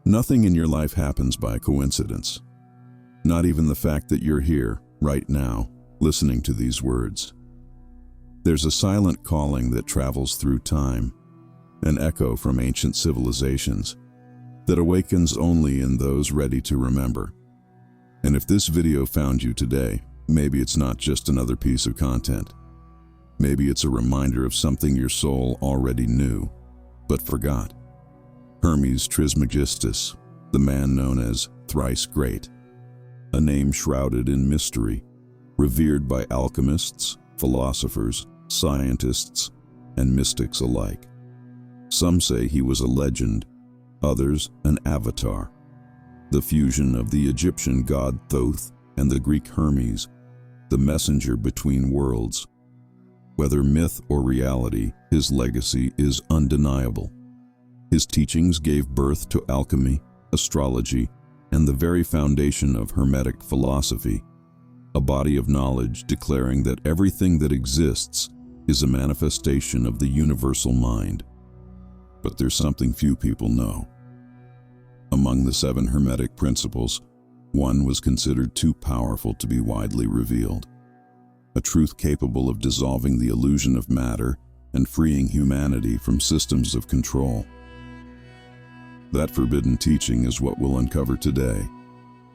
Nothing in your life happens by coincidence. Not even the fact that you're here, right now, listening to these words. There's a silent calling that travels through time, an echo from ancient civilizations, that awakens only in those ready to remember. And if this video found you today, maybe it's not just another piece of content. Maybe it's a reminder of something your soul already knew, but forgot. Hermes Trismegistus, the man known as Thrice Great, a name shrouded in mystery, revered by alchemists, philosophers, scientists, and mystics alike. Some say he was a legend, others an avatar, the fusion of the Egyptian god Thoth and the Greek Hermes, the messenger between worlds. Whether myth or reality, his legacy is undeniable. His teachings gave birth to alchemy, astrology, and the very foundation of Hermetic philosophy, a body of knowledge declaring that everything that exists is a manifestation of the universal mind. But there's something few people know. Among the 7 Hermetic principles, one was considered too powerful to be widely revealed. A truth capable of dissolving the illusion of matter and freeing humanity from systems of control. That forbidden teaching is what we'll uncover today,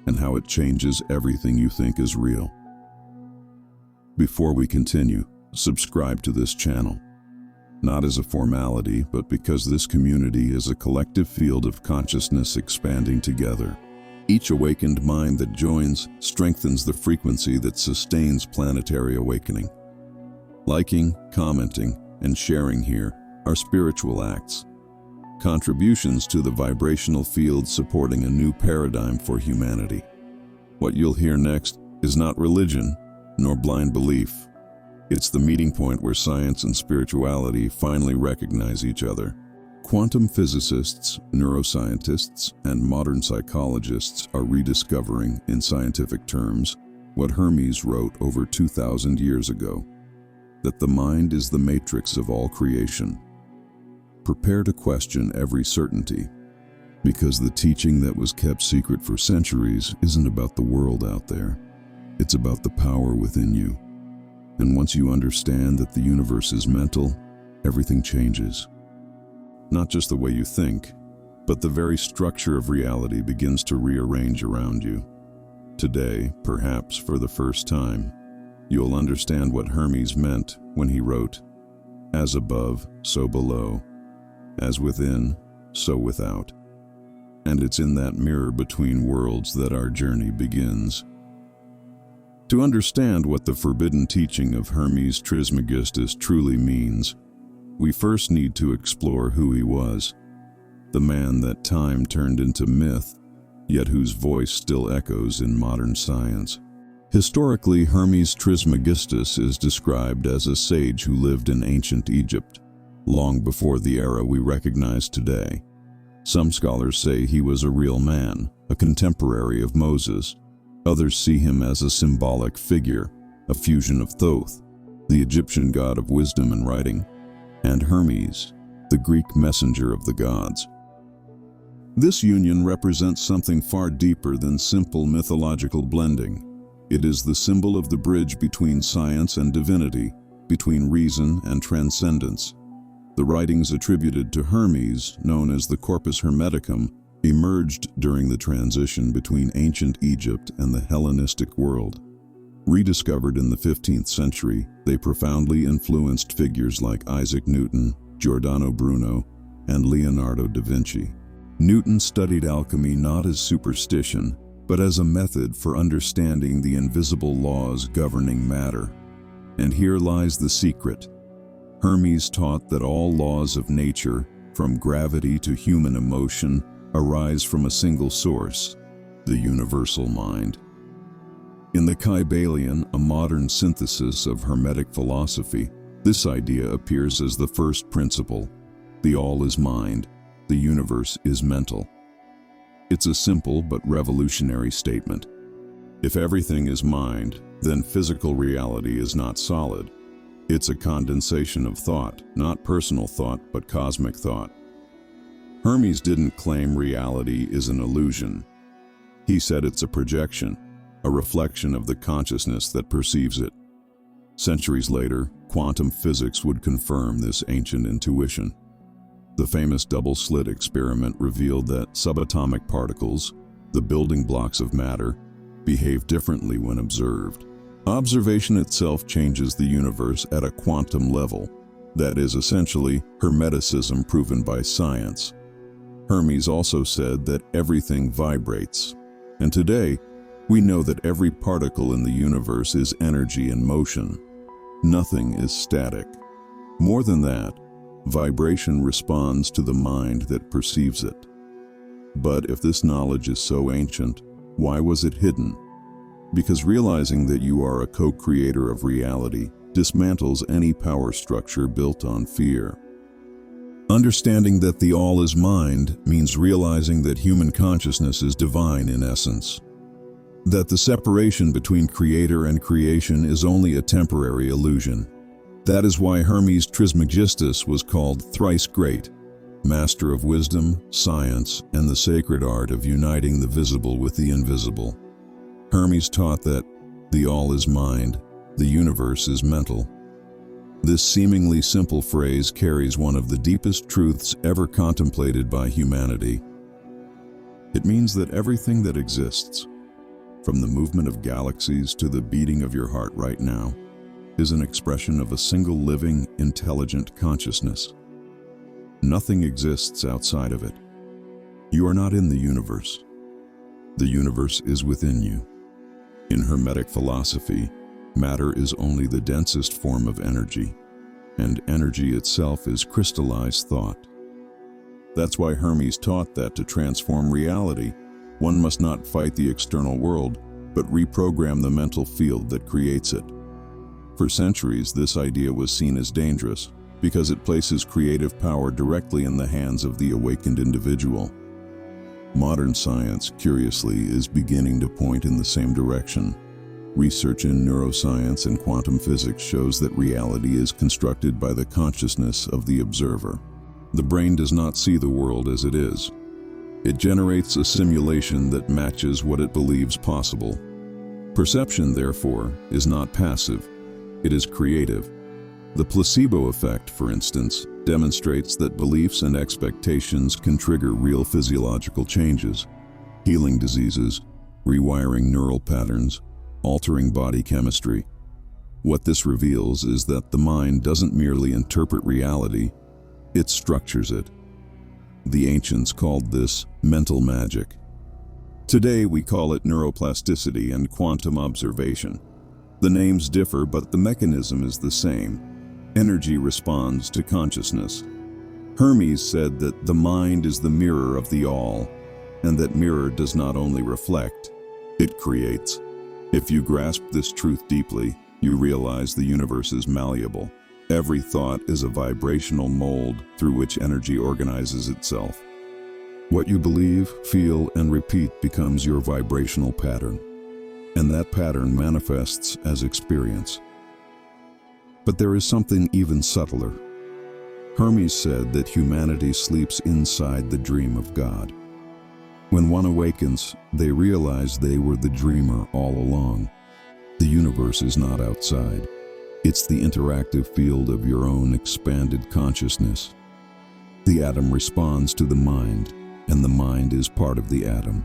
and how it changes everything you think is real. Before we continue, subscribe to this channel. Not as a formality, but because this community is a collective field of consciousness expanding together. Each awakened mind that joins strengthens the frequency that sustains planetary awakening. Liking, commenting, and sharing here are spiritual acts, contributions to the vibrational field supporting a new paradigm for humanity. What you'll hear next is not religion, nor blind belief. It's the meeting point where science and spirituality finally recognize each other. Quantum physicists, neuroscientists, and modern psychologists are rediscovering, in scientific terms, what Hermes wrote over 2,000 years ago, that the mind is the matrix of all creation. Prepare to question every certainty, because the teaching that was kept secret for centuries isn't about the world out there. It's about the power within you. And once you understand that the universe is mental, everything changes. Not just the way you think, but the very structure of reality begins to rearrange around you. Today, perhaps for the first time, you'll understand what Hermes meant when he wrote, "As above, so below, as within, so without." And it's in that mirror between worlds that our journey begins. To understand what the forbidden teaching of Hermes Trismegistus truly means, we first need to explore who he was, the man that time turned into myth, yet whose voice still echoes in modern science. Historically, Hermes Trismegistus is described as a sage who lived in ancient Egypt, long before the era we recognize today. Some scholars say he was a real man, a contemporary of Moses. Others see him as a symbolic figure, a fusion of Thoth, the Egyptian god of wisdom and writing, and Hermes, the Greek messenger of the gods. This union represents something far deeper than simple mythological blending. It is the symbol of the bridge between science and divinity, between reason and transcendence. The writings attributed to Hermes, known as the Corpus Hermeticum, emerged during the transition between ancient Egypt and the Hellenistic world. Rediscovered in the 15th century, they profoundly influenced figures like Isaac Newton, Giordano Bruno, and Leonardo da Vinci. Newton studied alchemy not as superstition, but as a method for understanding the invisible laws governing matter. And here lies the secret. Hermes taught that all laws of nature, from gravity to human emotion, arise from a single source, the universal mind. In the Kybalion, a modern synthesis of Hermetic philosophy, this idea appears as the first principle. The all is mind, the universe is mental. It's a simple but revolutionary statement. If everything is mind, then physical reality is not solid. It's a condensation of thought, not personal thought, but cosmic thought. Hermes didn't claim reality is an illusion. He said it's a projection, a reflection of the consciousness that perceives it. Centuries later, quantum physics would confirm this ancient intuition. The famous double-slit experiment revealed that subatomic particles, the building blocks of matter, behave differently when observed. Observation itself changes the universe at a quantum level. That is essentially Hermeticism proven by science. Hermes also said that everything vibrates. And today, we know that every particle in the universe is energy in motion. Nothing is static. More than that, vibration responds to the mind that perceives it. But if this knowledge is so ancient, why was it hidden? Because realizing that you are a co-creator of reality dismantles any power structure built on fear. Understanding that the all is mind means realizing that human consciousness is divine in essence. That the separation between creator and creation is only a temporary illusion. That is why Hermes Trismegistus was called thrice great, master of wisdom, science, and the sacred art of uniting the visible with the invisible. Hermes taught that the all is mind, the universe is mental. This seemingly simple phrase carries one of the deepest truths ever contemplated by humanity. It means that everything that exists, from the movement of galaxies to the beating of your heart right now, is an expression of a single living, intelligent consciousness. Nothing exists outside of it. You are not in the universe. The universe is within you. In Hermetic philosophy, matter is only the densest form of energy, and energy itself is crystallized thought. That's why Hermes taught that to transform reality, one must not fight the external world, but reprogram the mental field that creates it. For centuries, this idea was seen as dangerous because it places creative power directly in the hands of the awakened individual. Modern science, curiously, is beginning to point in the same direction. Research in neuroscience and quantum physics shows that reality is constructed by the consciousness of the observer. The brain does not see the world as it is. It generates a simulation that matches what it believes possible. Perception, therefore, is not passive. It is creative. The placebo effect, for instance, demonstrates that beliefs and expectations can trigger real physiological changes, healing diseases, rewiring neural patterns, altering body chemistry. What this reveals is that the mind doesn't merely interpret reality, it structures it. The ancients called this mental magic. Today we call it neuroplasticity and quantum observation. The names differ, but the mechanism is the same. Energy responds to consciousness. Hermes said that the mind is the mirror of the all, and that mirror does not only reflect, it creates. If you grasp this truth deeply, you realize the universe is malleable. Every thought is a vibrational mold through which energy organizes itself. What you believe, feel, and repeat becomes your vibrational pattern, and that pattern manifests as experience. But there is something even subtler. Hermes said that humanity sleeps inside the dream of God. When one awakens, they realize they were the dreamer all along. The universe is not outside. It's the interactive field of your own expanded consciousness. The atom responds to the mind, and the mind is part of the atom.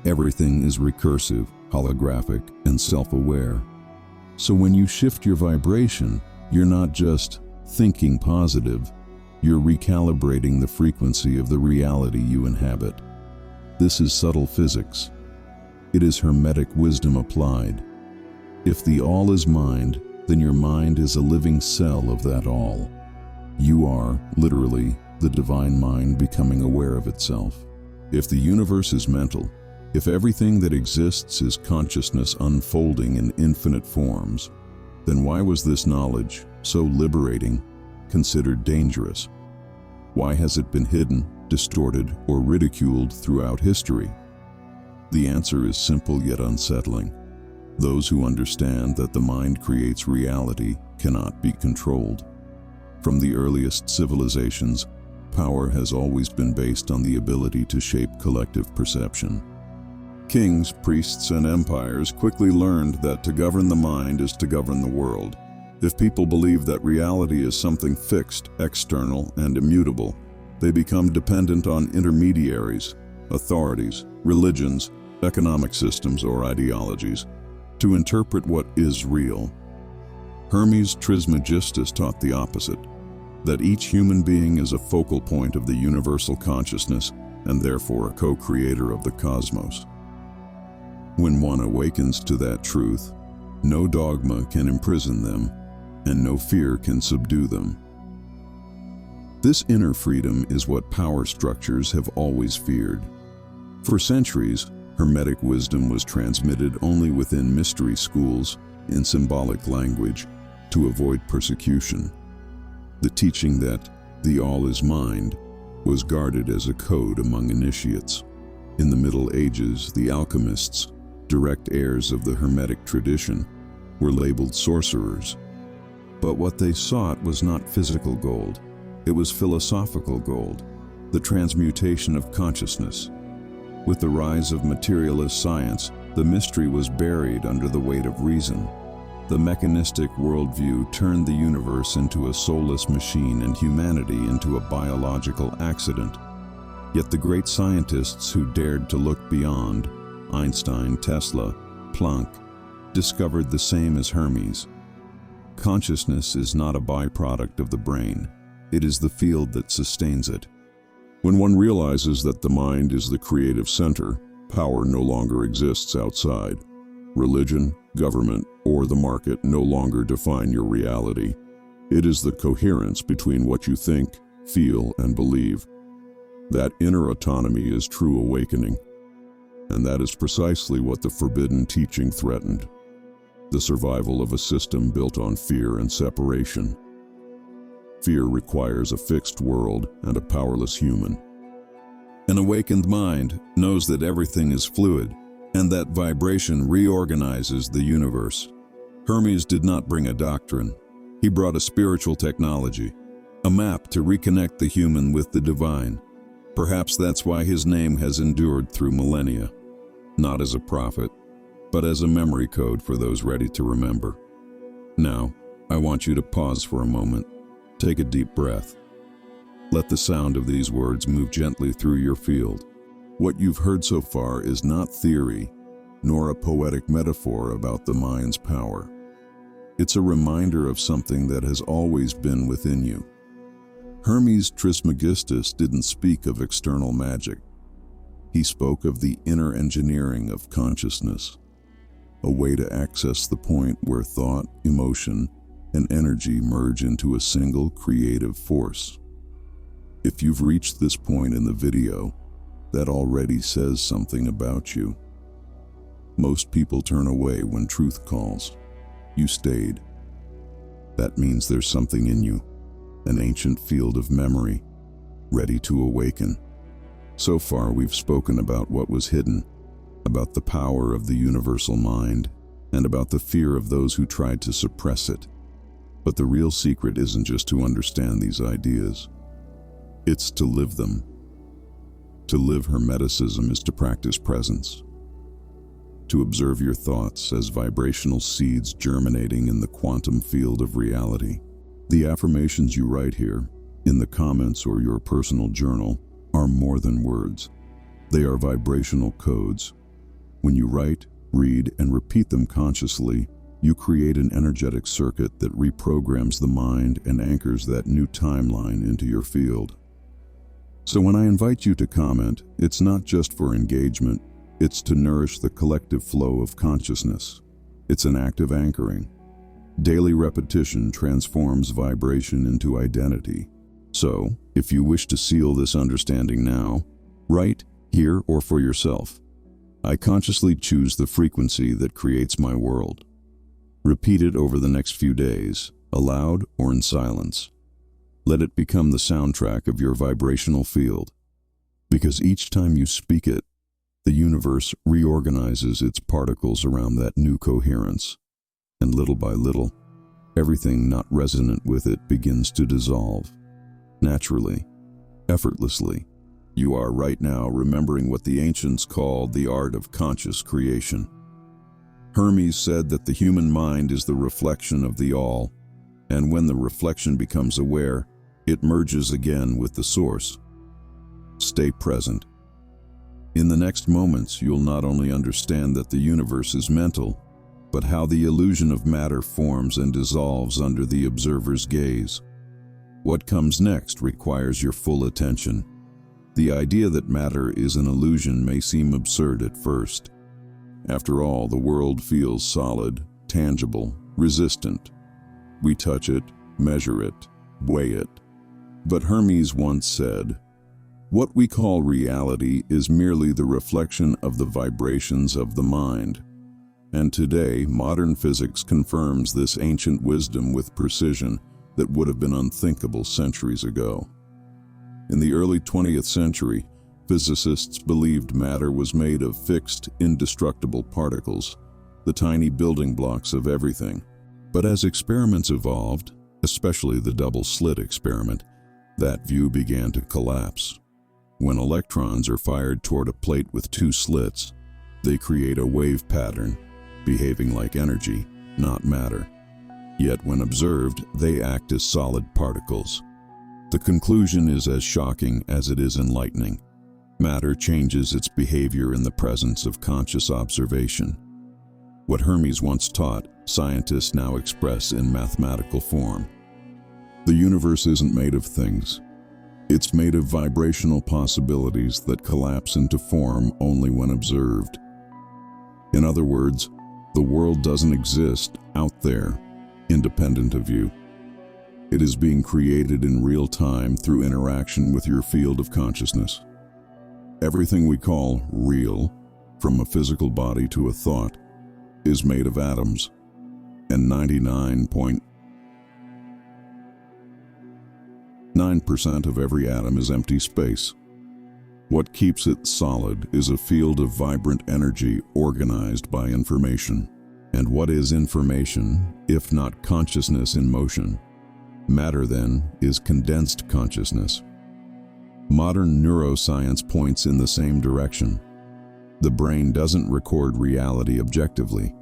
Everything is recursive, holographic, and self-aware. So when you shift your vibration, you're not just thinking positive, you're recalibrating the frequency of the reality you inhabit. This is subtle physics. It is Hermetic wisdom applied. If the all is mind, then your mind is a living cell of that all. You are, literally, the divine mind becoming aware of itself. If the universe is mental, if everything that exists is consciousness unfolding in infinite forms, then why was this knowledge, so liberating, considered dangerous? Why has it been hidden, distorted, or ridiculed throughout history? The answer is simple yet unsettling. Those who understand that the mind creates reality cannot be controlled. From the earliest civilizations, power has always been based on the ability to shape collective perception. Kings, priests, and empires quickly learned that to govern the mind is to govern the world. If people believe that reality is something fixed, external, and immutable, they become dependent on intermediaries, authorities, religions, economic systems, or ideologies to interpret what is real. Hermes Trismegistus taught the opposite, that each human being is a focal point of the universal consciousness and therefore a co-creator of the cosmos. When one awakens to that truth, no dogma can imprison them, and no fear can subdue them. This inner freedom is what power structures have always feared. For centuries, Hermetic wisdom was transmitted only within mystery schools in symbolic language to avoid persecution. The teaching that the all is mind was guarded as a code among initiates. In the Middle Ages, the alchemists, direct heirs of the Hermetic tradition, were labeled sorcerers. But what they sought was not physical gold. It was philosophical gold, the transmutation of consciousness. With the rise of materialist science, the mystery was buried under the weight of reason. The mechanistic worldview turned the universe into a soulless machine and humanity into a biological accident. Yet the great scientists who dared to look beyond, Einstein, Tesla, Planck, discovered the same as Hermes. Consciousness is not a byproduct of the brain. It is the field that sustains it. When one realizes that the mind is the creative center, power no longer exists outside. Religion, government, or the market no longer define your reality. It is the coherence between what you think, feel, and believe. That inner autonomy is true awakening. And that is precisely what the forbidden teaching threatened. The survival of a system built on fear and separation. Fear requires a fixed world and a powerless human. An awakened mind knows that everything is fluid, and that vibration reorganizes the universe. Hermes did not bring a doctrine. He brought a spiritual technology, a map to reconnect the human with the divine. Perhaps that's why his name has endured through millennia, not as a prophet, but as a memory code for those ready to remember. Now, I want you to pause for a moment. Take a deep breath. Let the sound of these words move gently through your field. What you've heard so far is not theory, nor a poetic metaphor about the mind's power. It's a reminder of something that has always been within you. Hermes Trismegistus didn't speak of external magic. He spoke of the inner engineering of consciousness, a way to access the point where thought, emotion, and energy merge into a single creative force. If you've reached this point in the video, that already says something about you. Most people turn away when truth calls. You stayed. That means there's something in you, an ancient field of memory, ready to awaken. So far, we've spoken about what was hidden, about the power of the universal mind, and about the fear of those who tried to suppress it. But the real secret isn't just to understand these ideas. It's to live them. To live Hermeticism is to practice presence. To observe your thoughts as vibrational seeds germinating in the quantum field of reality. The affirmations you write here, in the comments or your personal journal, are more than words. They are vibrational codes. When you write, read, and repeat them consciously, you create an energetic circuit that reprograms the mind and anchors that new timeline into your field. So when I invite you to comment, it's not just for engagement, it's to nourish the collective flow of consciousness. It's an act of anchoring. Daily repetition transforms vibration into identity. So, if you wish to seal this understanding now, write, here, or for yourself. I consciously choose the frequency that creates my world. Repeat it over the next few days, aloud or in silence. Let it become the soundtrack of your vibrational field. Because each time you speak it, the universe reorganizes its particles around that new coherence. And little by little, everything not resonant with it begins to dissolve. Naturally, effortlessly. You are right now remembering what the ancients called the art of conscious creation. Hermes said that the human mind is the reflection of the all, and when the reflection becomes aware, it merges again with the source. Stay present. In the next moments, you'll not only understand that the universe is mental, but how the illusion of matter forms and dissolves under the observer's gaze. What comes next requires your full attention. The idea that matter is an illusion may seem absurd at first. After all, the world feels solid, tangible, resistant. We touch it, measure it, weigh it. But Hermes once said, "What we call reality is merely the reflection of the vibrations of the mind." And today, modern physics confirms this ancient wisdom with precision that would have been unthinkable centuries ago. In the early 20th century, physicists believed matter was made of fixed, indestructible particles, the tiny building blocks of everything. But as experiments evolved, especially the double-slit experiment, that view began to collapse. When electrons are fired toward a plate with two slits, they create a wave pattern, behaving like energy, not matter. Yet when observed, they act as solid particles. The conclusion is as shocking as it is enlightening. Matter changes its behavior in the presence of conscious observation. What Hermes once taught, scientists now express in mathematical form. The universe isn't made of things. It's made of vibrational possibilities that collapse into form only when observed. In other words, the world doesn't exist out there, independent of you. It is being created in real time through interaction with your field of consciousness. Everything we call real, from a physical body to a thought, is made of atoms, and 99.9% of every atom is empty space. What keeps it solid is a field of vibrant energy organized by information. And what is information, if not consciousness in motion? Matter, then, is condensed consciousness. Modern neuroscience points in the same direction. The brain doesn't record reality objectively.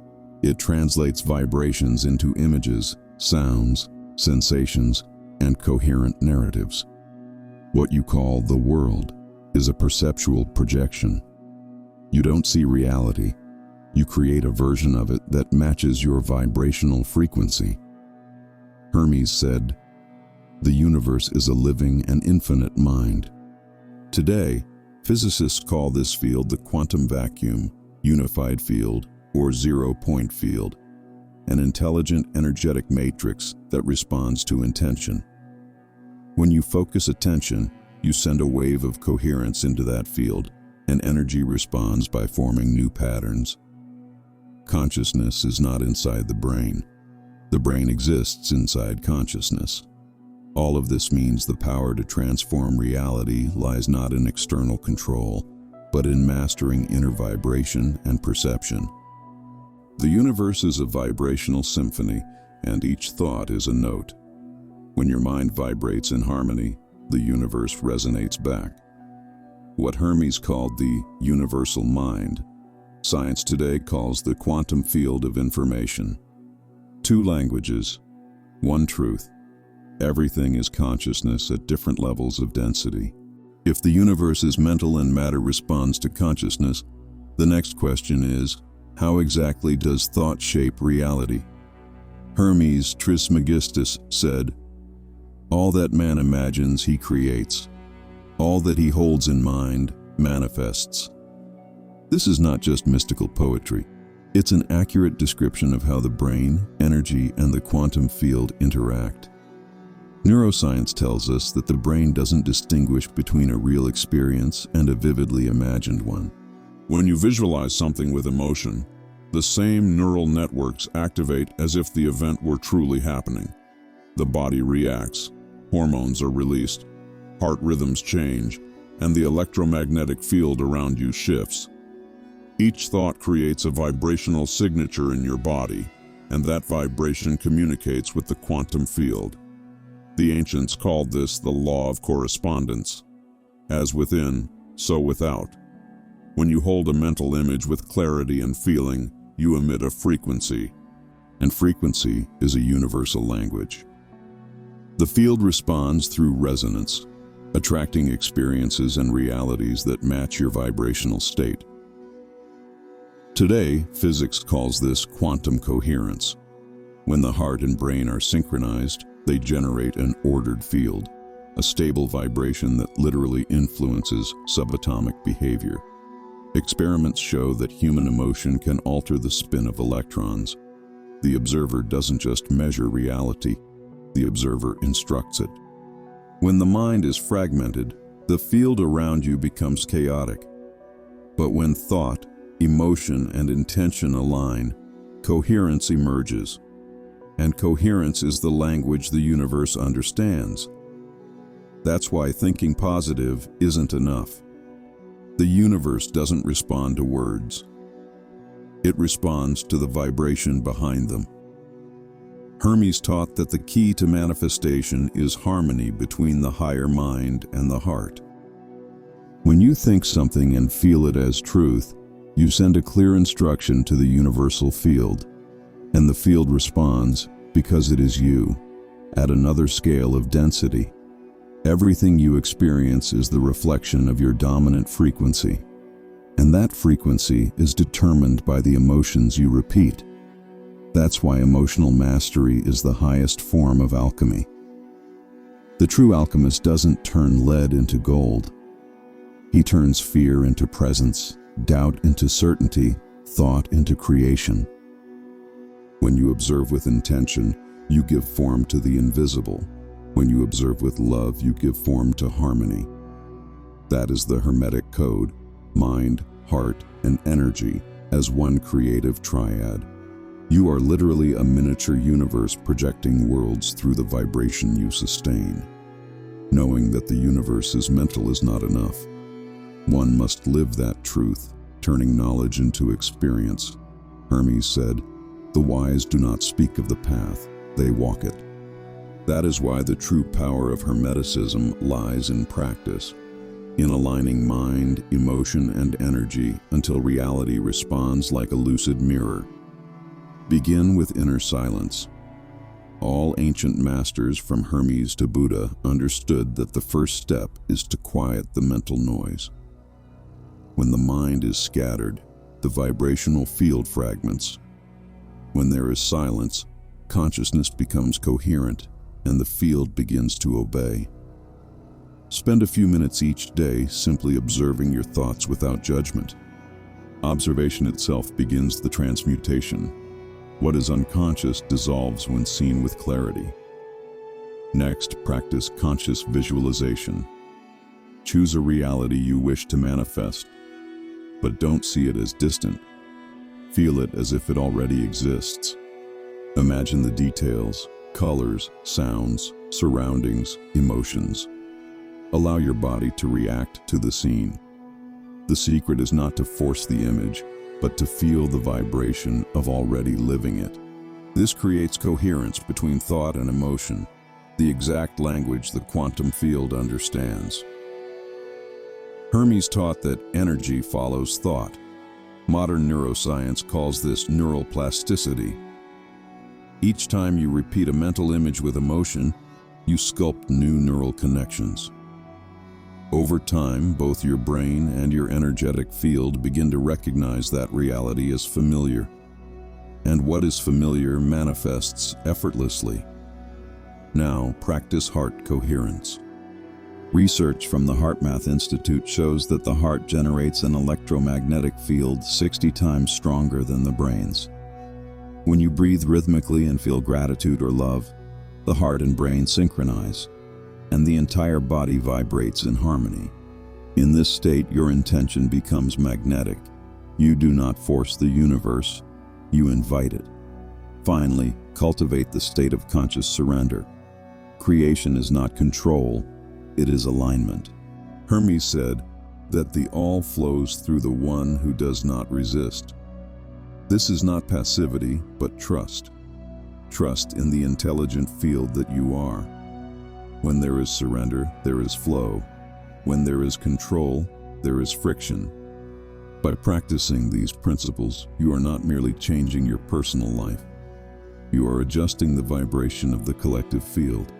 It translates vibrations into images, sounds, sensations, and coherent narratives. What you call the world is a perceptual projection. You don't see reality. You create a version of it that matches your vibrational frequency. Hermes said, "The universe is a living and infinite mind." Today, physicists call this field the quantum vacuum, unified field, or zero-point field, an intelligent, energetic matrix that responds to intention. When you focus attention, you send a wave of coherence into that field, and energy responds by forming new patterns. Consciousness is not inside the brain. The brain exists inside consciousness. All of this means the power to transform reality lies not in external control, but in mastering inner vibration and perception. The universe is a vibrational symphony, and each thought is a note. When your mind vibrates in harmony, the universe resonates back. What Hermes called the universal mind, science today calls the quantum field of information. Two languages, one truth. Everything is consciousness at different levels of density. If the universe is mental and matter responds to consciousness, the next question is, how exactly does thought shape reality? Hermes Trismegistus said, "All that man imagines he creates. All that he holds in mind manifests." This is not just mystical poetry. It's an accurate description of how the brain, energy, and the quantum field interact. Neuroscience tells us that the brain doesn't distinguish between a real experience and a vividly imagined one. When you visualize something with emotion, the same neural networks activate as if the event were truly happening. The body reacts, hormones are released, heart rhythms change, and the electromagnetic field around you shifts. Each thought creates a vibrational signature in your body, and that vibration communicates with the quantum field. The ancients called this the law of correspondence. As within, so without. When you hold a mental image with clarity and feeling, you emit a frequency, and frequency is a universal language. The field responds through resonance, attracting experiences and realities that match your vibrational state. Today, physics calls this quantum coherence. When the heart and brain are synchronized, they generate an ordered field, a stable vibration that literally influences subatomic behavior. Experiments show that human emotion can alter the spin of electrons. The observer doesn't just measure reality, the observer instructs it. When the mind is fragmented, the field around you becomes chaotic. But when thought, emotion, and intention align, coherence emerges. And coherence is the language the universe understands. That's why thinking positive isn't enough. The universe doesn't respond to words. It responds to the vibration behind them. Hermes taught that the key to manifestation is harmony between the higher mind and the heart. When you think something and feel it as truth, you send a clear instruction to the universal field, and the field responds because it is you, at another scale of density. Everything you experience is the reflection of your dominant frequency, and that frequency is determined by the emotions you repeat. That's why emotional mastery is the highest form of alchemy. The true alchemist doesn't turn lead into gold. He turns fear into presence, doubt into certainty, thought into creation. When you observe with intention, you give form to the invisible. When you observe with love, you give form to harmony. That is the Hermetic code, mind, heart, and energy as one creative triad. You are literally a miniature universe projecting worlds through the vibration you sustain. Knowing that the universe is mental is not enough. One must live that truth, turning knowledge into experience. Hermes said, "The wise do not speak of the path, they walk it." That is why the true power of Hermeticism lies in practice, in aligning mind, emotion, and energy until reality responds like a lucid mirror. Begin with inner silence. All ancient masters from Hermes to Buddha understood that the first step is to quiet the mental noise. When the mind is scattered, the vibrational field fragments. When there is silence, consciousness becomes coherent, and the field begins to obey. Spend a few minutes each day simply observing your thoughts without judgment. Observation itself begins the transmutation. What is unconscious dissolves when seen with clarity. Next, practice conscious visualization. Choose a reality you wish to manifest, but don't see it as distant. Feel it as if it already exists. Imagine the details, colors, sounds, surroundings, emotions. Allow your body to react to the scene. The secret is not to force the image, but to feel the vibration of already living it. This creates coherence between thought and emotion, the exact language the quantum field understands. Hermes taught that energy follows thought. Modern neuroscience calls this neural plasticity. Each time you repeat a mental image with emotion, you sculpt new neural connections. Over time, both your brain and your energetic field begin to recognize that reality as familiar. And what is familiar manifests effortlessly. Now, practice heart coherence. Research from the HeartMath Institute shows that the heart generates an electromagnetic field 60 times stronger than the brain's. When you breathe rhythmically and feel gratitude or love, the heart and brain synchronize, and the entire body vibrates in harmony. In this state, your intention becomes magnetic. You do not force the universe, you invite it. Finally, cultivate the state of conscious surrender. Creation is not control, it is alignment. Hermes said that the all flows through the one who does not resist. This is not passivity, but trust. Trust in the intelligent field that you are. When there is surrender, there is flow. When there is control, there is friction. By practicing these principles, you are not merely changing your personal life. You are adjusting the vibration of the collective field,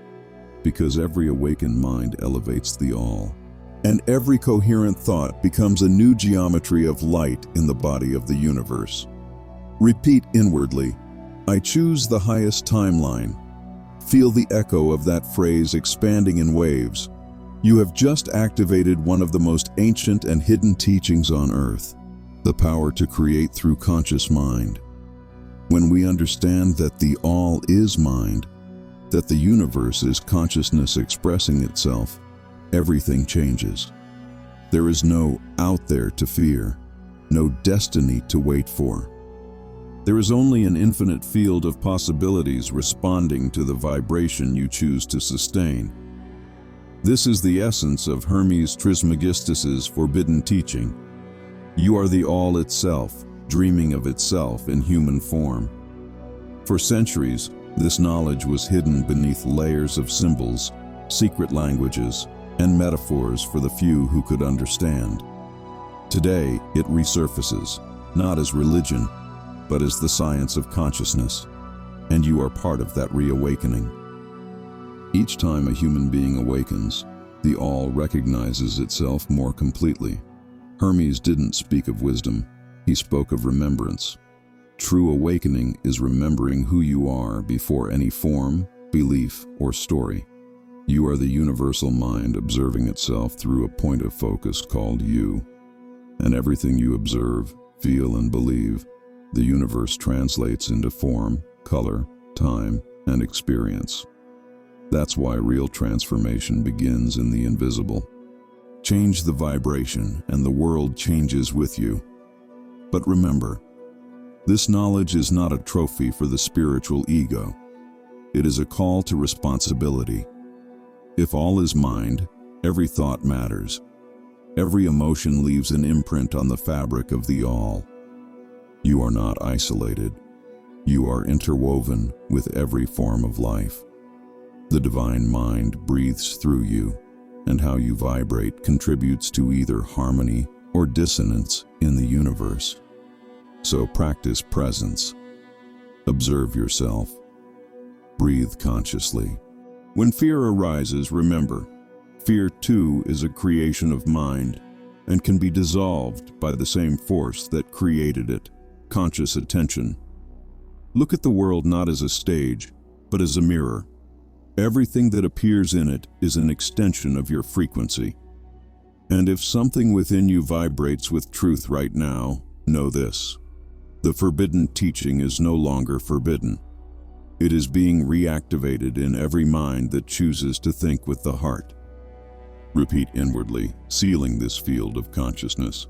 because every awakened mind elevates the all, and every coherent thought becomes a new geometry of light in the body of the universe. Repeat inwardly, "I choose the highest timeline." Feel the echo of that phrase expanding in waves. You have just activated one of the most ancient and hidden teachings on Earth, the power to create through conscious mind. When we understand that the all is mind, that the universe is consciousness expressing itself, everything changes. There is no out there to fear, no destiny to wait for. There is only an infinite field of possibilities responding to the vibration you choose to sustain. This is the essence of Hermes Trismegistus's forbidden teaching. You are the all itself, dreaming of itself in human form. For centuries, this knowledge was hidden beneath layers of symbols, secret languages, and metaphors for the few who could understand. Today, it resurfaces, not as religion, but as the science of consciousness, and you are part of that reawakening. Each time a human being awakens, the all recognizes itself more completely. Hermes didn't speak of wisdom, he spoke of remembrance. True awakening is remembering who you are before any form, belief, or story. You are the universal mind observing itself through a point of focus called you. And everything you observe, feel, and believe, the universe translates into form, color, time, and experience. That's why real transformation begins in the invisible. Change the vibration, and the world changes with you. But remember, this knowledge is not a trophy for the spiritual ego. It is a call to responsibility. If all is mind, every thought matters. Every emotion leaves an imprint on the fabric of the all. You are not isolated. You are interwoven with every form of life. The divine mind breathes through you, and how you vibrate contributes to either harmony or dissonance in the universe. So practice presence. Observe yourself. Breathe consciously. When fear arises, remember, fear too is a creation of mind and can be dissolved by the same force that created it, conscious attention. Look at the world not as a stage, but as a mirror. Everything that appears in it is an extension of your frequency. And if something within you vibrates with truth right now, know this: the forbidden teaching is no longer forbidden. It is being reactivated in every mind that chooses to think with the heart. Repeat inwardly, sealing this field of consciousness.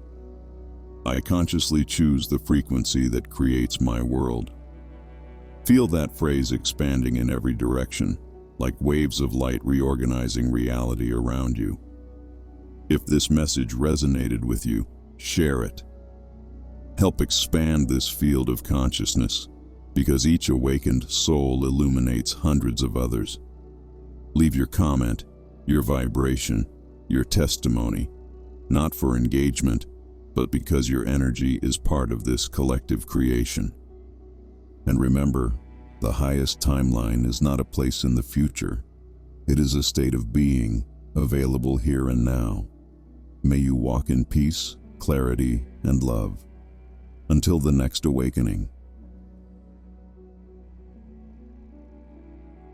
I consciously choose the frequency that creates my world. Feel that phrase expanding in every direction, like waves of light reorganizing reality around you. If this message resonated with you, share it. Help expand this field of consciousness, because each awakened soul illuminates hundreds of others. Leave your comment, your vibration, your testimony, not for engagement, but because your energy is part of this collective creation. And remember, the highest timeline is not a place in the future. It is a state of being, available here and now. May you walk in peace, clarity, and love. Until the next awakening.